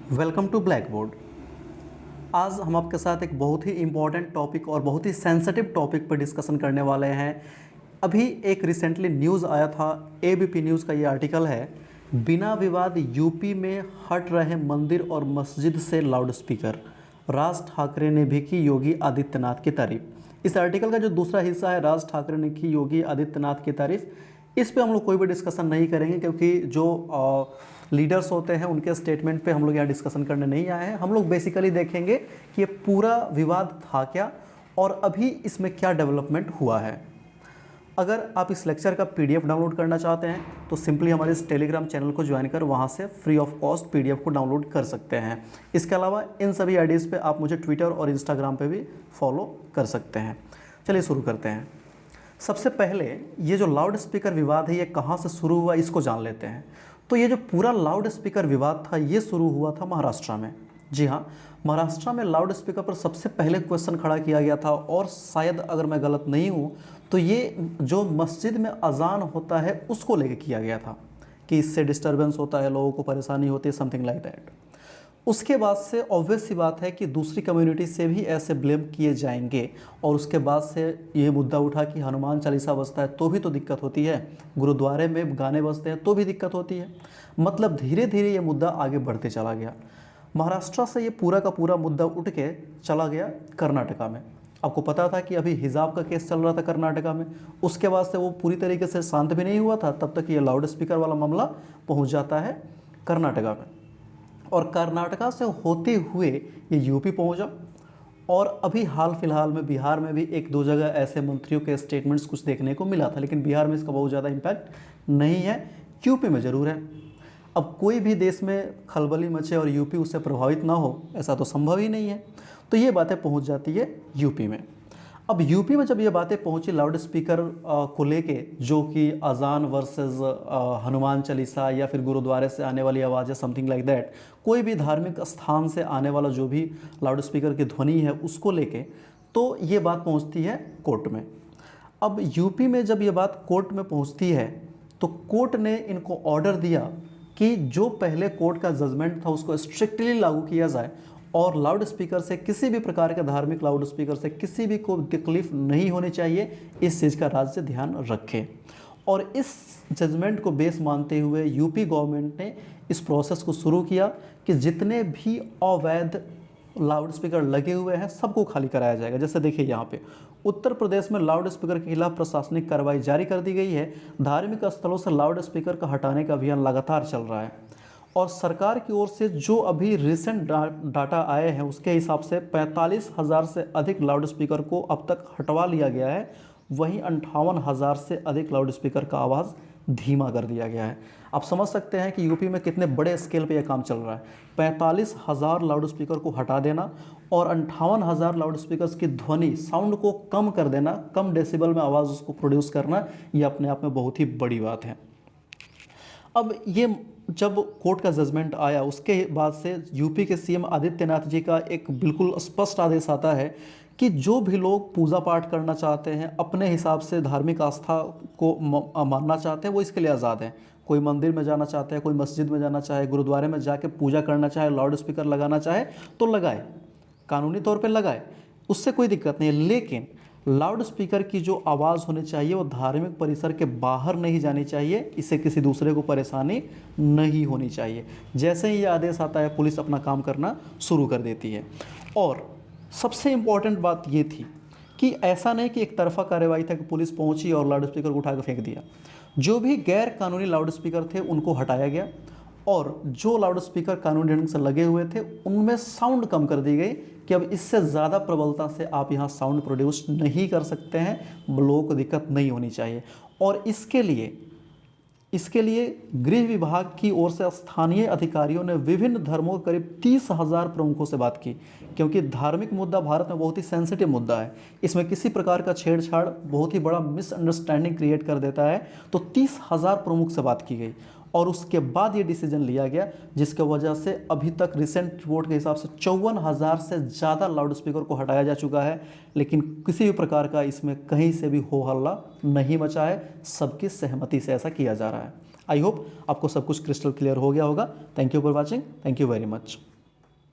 Welcome to black board. आज हम आपके साथ एक बहुत ही इम्पॉर्टेंट टॉपिक और बहुत ही सेंसिटिव टॉपिक पर डिस्कशन करने वाले हैं। अभी एक रिसेंटली न्यूज़ आया था, एबीपी न्यूज़ का ये आर्टिकल है, बिना विवाद यूपी में हट रहे मंदिर और मस्जिद से लाउड स्पीकर, राज ठाकरे ने भी की योगी आदित्यनाथ की तारीफ। इस आर्टिकल का जो दूसरा हिस्सा है, राज ठाकरे ने की योगी आदित्यनाथ की तारीफ, इस पे हम लोग कोई भी डिस्कशन नहीं करेंगे क्योंकि जो लीडर्स होते हैं उनके स्टेटमेंट पे हम लोग यहाँ डिस्कशन करने नहीं आए हैं। हम लोग बेसिकली देखेंगे कि ये पूरा विवाद था क्या और अभी इसमें क्या डेवलपमेंट हुआ है। अगर आप इस लेक्चर का पीडीएफ डाउनलोड करना चाहते हैं तो सिंपली हमारे इस टेलीग्राम चैनल को ज्वाइन कर वहाँ से फ्री ऑफ कॉस्ट पीडीएफ को डाउनलोड कर सकते हैं। इसके अलावा इन सभी आईडीज़ पे आप मुझे ट्विटर और इंस्टाग्राम पे भी फॉलो कर सकते हैं। चलिए शुरू करते हैं। सबसे पहले ये जो लाउड स्पीकर विवाद है ये कहाँ से शुरू हुआ इसको जान लेते हैं। तो ये जो पूरा लाउड स्पीकर विवाद था ये शुरू हुआ था महाराष्ट्र में। जी हाँ, महाराष्ट्र में लाउड स्पीकर पर सबसे पहले क्वेश्चन खड़ा किया गया था और शायद अगर मैं गलत नहीं हूँ तो ये जो मस्जिद में अजान होता है उसको लेके किया गया था कि इससे डिस्टर्बेंस होता है, लोगों को परेशानी होती है, समथिंग लाइक दैट। उसके बाद से ऑब्वियस सी बात है कि दूसरी कम्युनिटी से भी ऐसे ब्लेम किए जाएंगे और उसके बाद से ये मुद्दा उठा कि हनुमान चालीसा बजता है तो भी तो दिक्कत होती है, गुरुद्वारे में गाने बजते हैं तो भी दिक्कत होती है। मतलब धीरे धीरे ये मुद्दा आगे बढ़ते चला गया। महाराष्ट्र से ये पूरा का पूरा मुद्दा उठ के चला गया कर्नाटका में। आपको पता था कि अभी हिजाब का केस चल रहा था कर्नाटका में, उसके बाद से वो पूरी तरीके से शांत भी नहीं हुआ था, तब तक ये लाउड स्पीकर वाला मामला पहुँच जाता है कर्नाटका में और कर्नाटका से होते हुए ये यूपी पहुंचा। और अभी हाल फिलहाल में बिहार में भी एक दो जगह ऐसे मंत्रियों के स्टेटमेंट्स कुछ देखने को मिला था, लेकिन बिहार में इसका बहुत ज़्यादा इम्पैक्ट नहीं है, यूपी में ज़रूर है। अब कोई भी देश में खलबली मचे और यूपी उससे प्रभावित ना हो ऐसा तो संभव ही नहीं है। तो ये बातें पहुँच जाती है यूपी में। अब यूपी में जब ये बातें पहुंची लाउड स्पीकर को लेके, जो कि अजान वर्सेस हनुमान चालीसा या फिर गुरुद्वारे से आने वाली आवाज़ है, समथिंग लाइक दैट, कोई भी धार्मिक स्थान से आने वाला जो भी लाउड स्पीकर की ध्वनि है उसको लेके, तो ये बात पहुंचती है कोर्ट में। अब यूपी में जब ये बात कोर्ट में पहुंचती है तो कोर्ट ने इनको ऑर्डर दिया कि जो पहले कोर्ट का जजमेंट था उसको स्ट्रिक्टली लागू किया जाए और लाउड स्पीकर से, किसी भी प्रकार के धार्मिक लाउड स्पीकर से किसी भी को तकलीफ नहीं होनी चाहिए, इस चीज़ का राज्य ध्यान रखे। और इस जजमेंट को बेस मानते हुए यूपी गवर्नमेंट ने इस प्रोसेस को शुरू किया कि जितने भी अवैध लाउड स्पीकर लगे हुए हैं सबको खाली कराया जाएगा। जैसे देखिए यहाँ पे उत्तर प्रदेश में लाउड स्पीकर के खिलाफ प्रशासनिक कार्रवाई जारी कर दी गई है। धार्मिक स्थलों से लाउड स्पीकर का हटाने का अभियान लगातार चल रहा है और सरकार की ओर से जो अभी रिसेंट डाटा आए हैं उसके हिसाब से 45,000 से अधिक लाउड स्पीकर को अब तक हटवा लिया गया है। वहीं 58,000 से अधिक लाउड स्पीकर का आवाज़ धीमा कर दिया गया है। आप समझ सकते हैं कि यूपी में कितने बड़े स्केल पे यह काम चल रहा है। 45,000 लाउड स्पीकर को हटा देना और 58,000 लाउड स्पीकर की ध्वनि साउंड को कम कर देना, कम डेसिबल में आवाज़ उसको प्रोड्यूस करना, ये अपने आप में बहुत ही बड़ी बात है। अब ये जब कोर्ट का जजमेंट आया उसके बाद से यूपी के सीएम आदित्यनाथ जी का एक बिल्कुल स्पष्ट आदेश आता है कि जो भी लोग पूजा पाठ करना चाहते हैं, अपने हिसाब से धार्मिक आस्था को मानना चाहते हैं, वो इसके लिए आज़ाद हैं। कोई मंदिर में जाना चाहते हैं, कोई मस्जिद में जाना चाहे, गुरुद्वारे में जाके पूजा करना चाहे, लाउड स्पीकर लगाना चाहे तो लगाए, कानूनी तौर पर लगाए, उससे कोई दिक्कत नहीं है। लेकिन लाउड स्पीकर की जो आवाज़ होनी चाहिए वो धार्मिक परिसर के बाहर नहीं जानी चाहिए, इससे किसी दूसरे को परेशानी नहीं होनी चाहिए। जैसे ही ये आदेश आता है पुलिस अपना काम करना शुरू कर देती है। और सबसे इम्पॉर्टेंट बात ये थी कि ऐसा नहीं कि एक तरफा कार्रवाई था कि पुलिस पहुंची और लाउड स्पीकर को उठा कर फेंक दिया। जो भी गैर कानूनी लाउड स्पीकर थे उनको हटाया गया और जो लाउड स्पीकर कानूनी ढंग से लगे हुए थे उनमें साउंड कम कर दी गई कि अब इससे ज़्यादा प्रबलता से आप यहाँ साउंड प्रोड्यूस नहीं कर सकते हैं, लोगों को दिक्कत नहीं होनी चाहिए। और इसके लिए गृह विभाग की ओर से स्थानीय अधिकारियों ने विभिन्न धर्मों के करीब 30,000 प्रमुखों से बात की, क्योंकि धार्मिक मुद्दा भारत में बहुत ही सेंसिटिव मुद्दा है। इसमें किसी प्रकार का छेड़छाड़ बहुत ही बड़ा मिसअंडरस्टैंडिंग क्रिएट कर देता है। तो 30,000 प्रमुख से बात की गई और उसके बाद ये डिसीजन लिया गया, जिसके वजह से अभी तक रिसेंट रिपोर्ट के हिसाब से 54,000 से ज़्यादा लाउड स्पीकर को हटाया जा चुका है। लेकिन किसी भी प्रकार का इसमें कहीं से भी हो हल्ला नहीं मचा है, सबकी सहमति से ऐसा किया जा रहा है। आई होप आपको सब कुछ क्रिस्टल क्लियर हो गया होगा। Thank you for watching. Thank you very much.